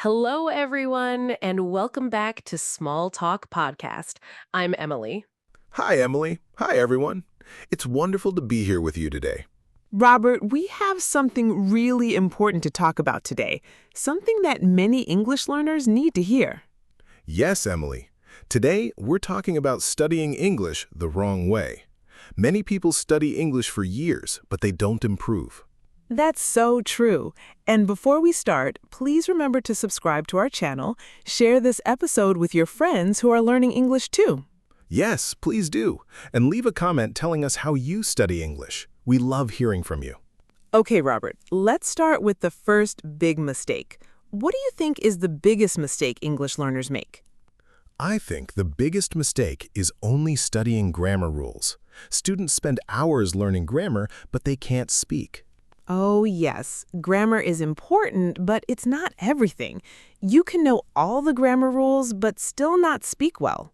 Hello, everyone, and welcome back to Small Talk Podcast. I'm Emily. Hi, Emily. Hi, everyone. It's wonderful to be here with you today. Robert, we have something really important to talk about today, something that many English learners need to hear. Yes, Emily. Today, we're talking about studying English the wrong way. Many people study English for years, but they don't improve. That's so true. And before we start, please remember to subscribe to our channel, share this episode with your friends who are learning English too. Yes, please do. And leave a comment telling us how you study English. We love hearing from you. Okay, Robert, let's start with the first big mistake. What do you think is the biggest mistake English learners make? I think the biggest mistake is only studying grammar rules. Students spend hours learning grammar, but they can't speak. Oh, yes. Grammar is important, but it's not everything. You can know all the grammar rules, but still not speak well.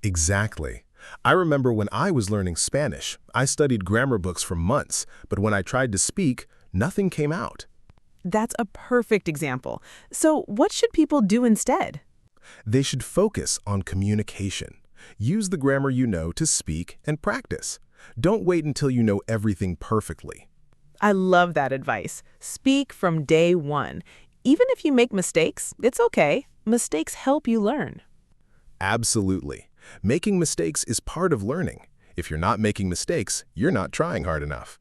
Exactly. I remember when I was learning Spanish, I studied grammar books for months, but when I tried to speak, nothing came out. That's a perfect example. So what should people do instead? They should focus on communication. Use the grammar you know to speak and practice. Don't wait until you know everything perfectly. I love that advice. Speak from day one. Even if you make mistakes, it's okay. Mistakes help you learn. Absolutely. Making mistakes is part of learning. If you're not making mistakes, you're not trying hard enough.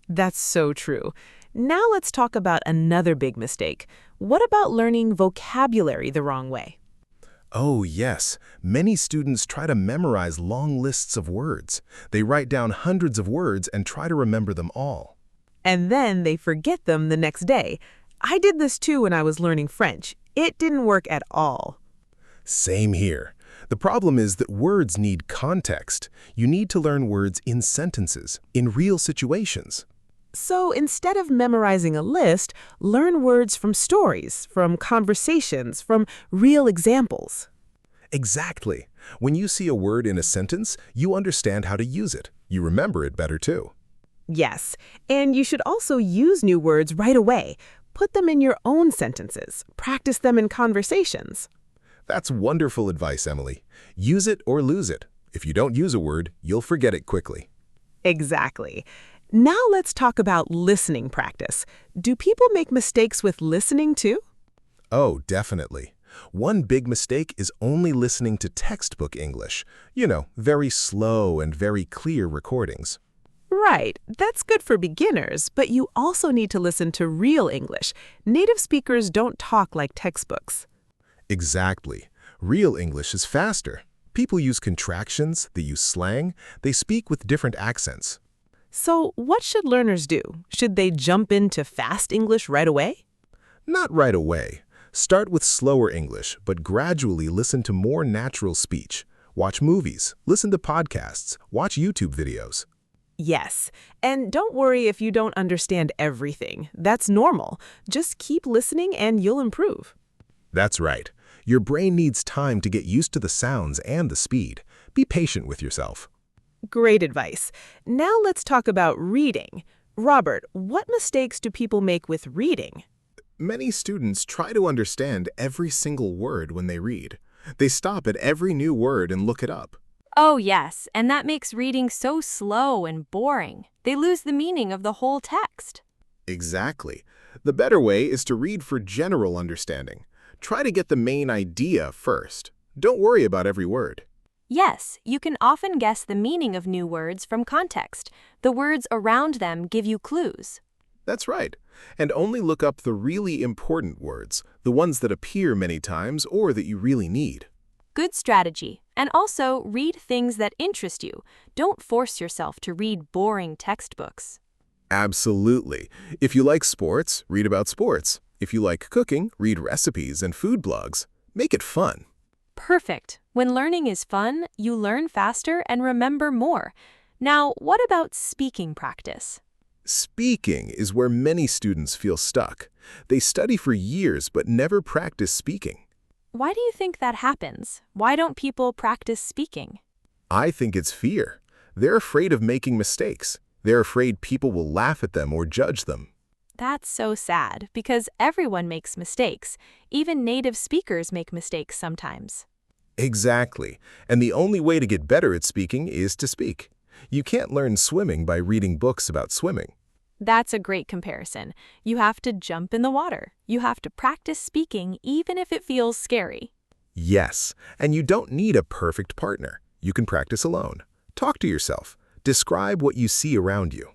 That's so true. Now let's talk about another big mistake. What about learning vocabulary the wrong way? Oh, yes. Many students try to memorize long lists of words. They write down hundreds of words and try to remember them all. And then they forget them the next day. I did this too when I was learning French. It didn't work at all. Same here. The problem is that words need context. You need to learn words in sentences, in real situations. So instead of memorizing a list, learn words from stories, from conversations, from real examples. Exactly. When you see a word in a sentence, you understand how to use it. You remember it better too. Yes, and you should also use new words right away. Put them in your own sentences. Practice them in conversations. That's wonderful advice, Emily. Use it or lose it. If you don't use a word, you'll forget it quickly. Exactly. Now let's talk about listening practice. Do people make mistakes with listening too? Oh, definitely. One big mistake is only listening to textbook English. You know, very slow and very clear recordings. Right, that's good for beginners, but you also need to listen to real English. Native speakers don't talk like textbooks. Exactly. Real English is faster. People use contractions, they use slang, they speak with different accents. So what should learners do? Should they jump into fast English right away? Not right away. Start with slower English, but gradually listen to more natural speech. Watch movies, listen to podcasts, watch YouTube videos. Yes, and don't worry if you don't understand everything. That's normal. Just keep listening and you'll improve. That's right. Your brain needs time to get used to the sounds and the speed. Be patient with yourself. Great advice. Now let's talk about reading. Robert, what mistakes do people make with reading? Many students try to understand every single word when they read. They stop at every new word and look it up. Oh, yes, and that makes reading so slow and boring. They lose the meaning of the whole text. Exactly. The better way is to read for general understanding. Try to get the main idea first. Don't worry about every word. Yes, you can often guess the meaning of new words from context. The words around them give you clues. That's right. And only look up the really important words, the ones that appear many times or that you really need. Good strategy. And also, read things that interest you. Don't force yourself to read boring textbooks. Absolutely. If you like sports, read about sports. If you like cooking, read recipes and food blogs. Make it fun. Perfect. When learning is fun, you learn faster and remember more. Now, what about speaking practice? Speaking is where many students feel stuck. They study for years but never practice speaking. Why do you think that happens? Why don't people practice speaking? I think it's fear. They're afraid of making mistakes. They're afraid people will laugh at them or judge them. That's so sad because everyone makes mistakes. Even native speakers make mistakes sometimes. Exactly. And the only way to get better at speaking is to speak. You can't learn swimming by reading books about swimming. That's a great comparison. You have to jump in the water. You have to practice speaking even if it feels scary. Yes, and you don't need a perfect partner. You can practice alone. Talk to yourself. Describe what you see around you.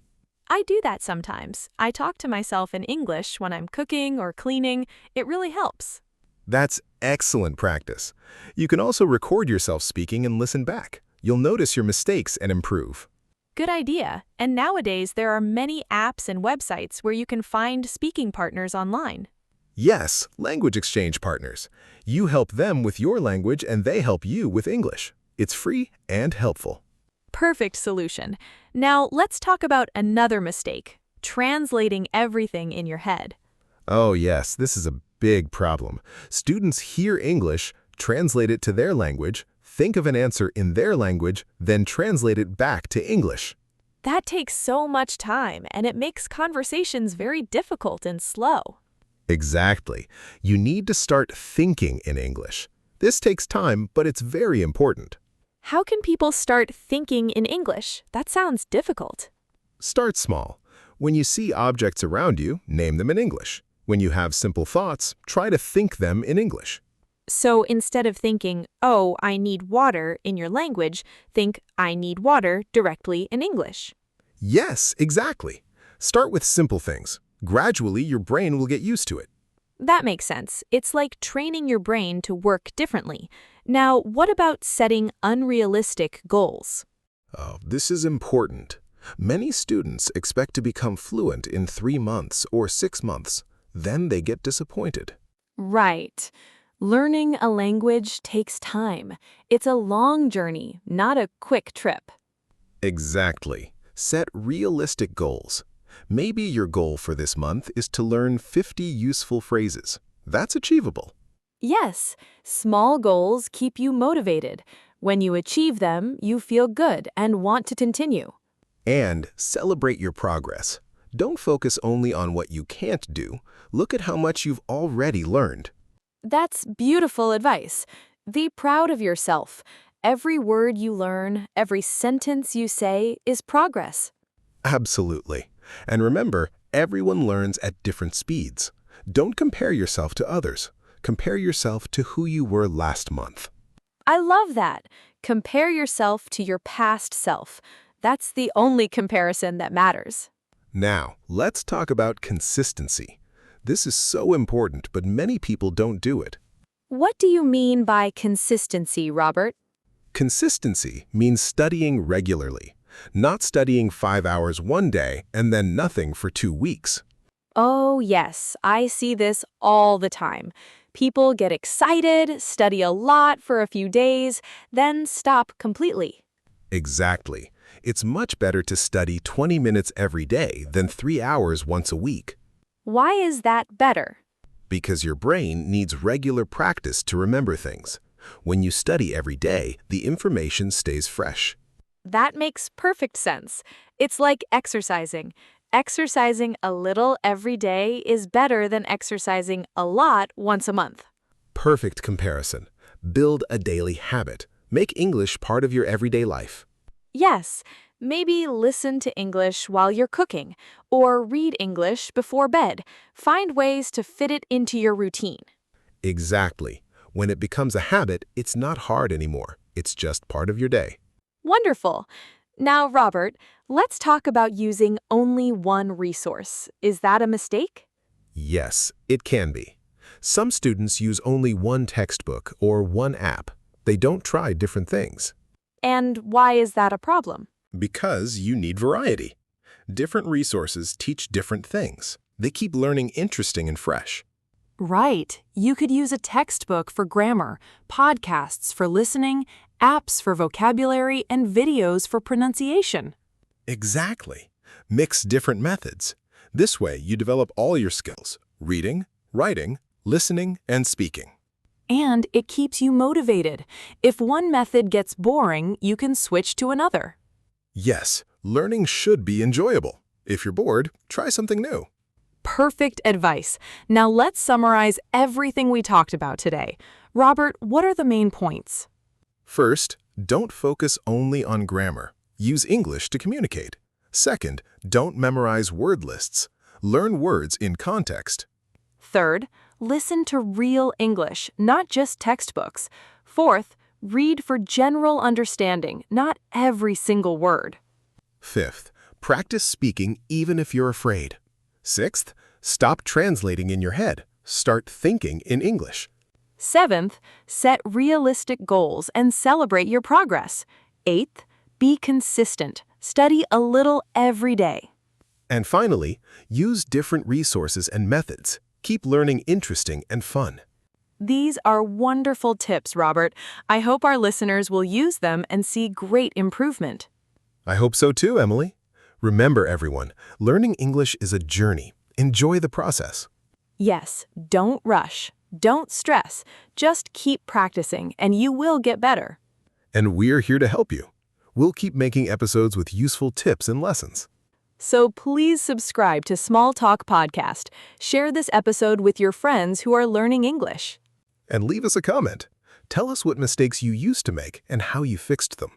I do that sometimes. I talk to myself in English when I'm cooking or cleaning. It really helps. That's excellent practice. You can also record yourself speaking and listen back. You'll notice your mistakes and improve. Good idea. And nowadays, there are many apps and websites where you can find speaking partners online. Yes, language exchange partners. You help them with your language and they help you with English. It's free and helpful. Perfect solution. Now, let's talk about another mistake, translating everything in your head. Oh yes, this is a big problem. Students hear English, translate it to their language, think of an answer in their language, then translate it back to English. That takes so much time, and it makes conversations very difficult and slow. Exactly. You need to start thinking in English. This takes time, but it's very important. How can people start thinking in English? That sounds difficult. Start small. When you see objects around you, name them in English. When you have simple thoughts, try to think them in English. So instead of thinking, oh, I need water in your language, think, I need water directly in English. Yes, exactly. Start with simple things. Gradually, your brain will get used to it. That makes sense. It's like training your brain to work differently. Now, what about setting unrealistic goals? Oh, this is important. Many students expect to become fluent in 3 months or 6 months. Then they get disappointed. Right. Learning a language takes time. It's a long journey, not a quick trip. Exactly. Set realistic goals. Maybe your goal for this month is to learn 50 useful phrases. That's achievable. Yes, small goals keep you motivated. When you achieve them, you feel good and want to continue. And celebrate your progress. Don't focus only on what you can't do. Look at how much you've already learned. That's beautiful advice. Be proud of yourself. Every word you learn, every sentence you say is progress. Absolutely. And remember, everyone learns at different speeds. Don't compare yourself to others. Compare yourself to who you were last month. I love that. Compare yourself to your past self. That's the only comparison that matters. Now, let's talk about consistency. This is so important, but many people don't do it. What do you mean by consistency, Robert? Consistency means studying regularly, not studying 5 hours one day and then nothing for 2 weeks. Oh, yes, I see this all the time. People get excited, study a lot for a few days, then stop completely. Exactly. It's much better to study 20 minutes every day than 3 hours once a week. Why is that better? Because your brain needs regular practice to remember things. When you study every day, the information stays fresh. That makes perfect sense. It's like exercising. Exercising a little every day is better than exercising a lot once a month. Perfect comparison. Build a daily habit. Make English part of your everyday life. Yes, maybe listen to English while you're cooking, or read English before bed. Find ways to fit it into your routine. Exactly. When it becomes a habit, it's not hard anymore. It's just part of your day. Wonderful. Now, Robert, let's talk about using only one resource. Is that a mistake? Yes, it can be. Some students use only one textbook or one app. They don't try different things. And why is that a problem? Because you need variety. Different resources teach different things. They keep learning interesting and fresh. Right. You could use a textbook for grammar, podcasts for listening, apps for vocabulary, and videos for pronunciation. Exactly. Mix different methods. This way, you develop all your skills: reading, writing, listening, and speaking. And it keeps you motivated. If one method gets boring, you can switch to another. Yes, learning should be enjoyable. If you're bored, try something new. Perfect advice. Now let's summarize everything we talked about today. Robert, what are the main points? First, don't focus only on grammar. Use English to communicate. Second, don't memorize word lists. Learn words in context. Third, listen to real English, not just textbooks. Fourth, read for general understanding, not every single word. Fifth, practice speaking even if you're afraid. Sixth, stop translating in your head. Start thinking in English. Seventh, set realistic goals and celebrate your progress. Eighth, be consistent. Study a little every day. And finally, use different resources and methods. Keep learning interesting and fun. These are wonderful tips, Robert. I hope our listeners will use them and see great improvement. I hope so too, Emily. Remember, everyone, learning English is a journey. Enjoy the process. Yes, don't rush. Don't stress. Just keep practicing, and you will get better. And we're here to help you. We'll keep making episodes with useful tips and lessons. So please subscribe to Small Talk Podcast. Share this episode with your friends who are learning English. And leave us a comment. Tell us what mistakes you used to make and how you fixed them.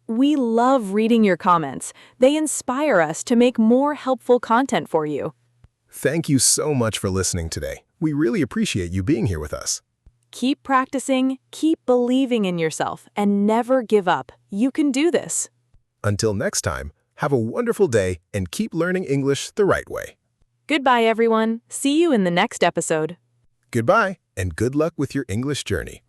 We love reading your comments. They inspire us to make more helpful content for you. Thank you so much for listening today. We really appreciate you being here with us. Keep practicing, keep believing in yourself, and never give up. You can do this. Until next time, have a wonderful day and keep learning English the right way. Goodbye, everyone. See you in the next episode. Goodbye, and good luck with your English journey.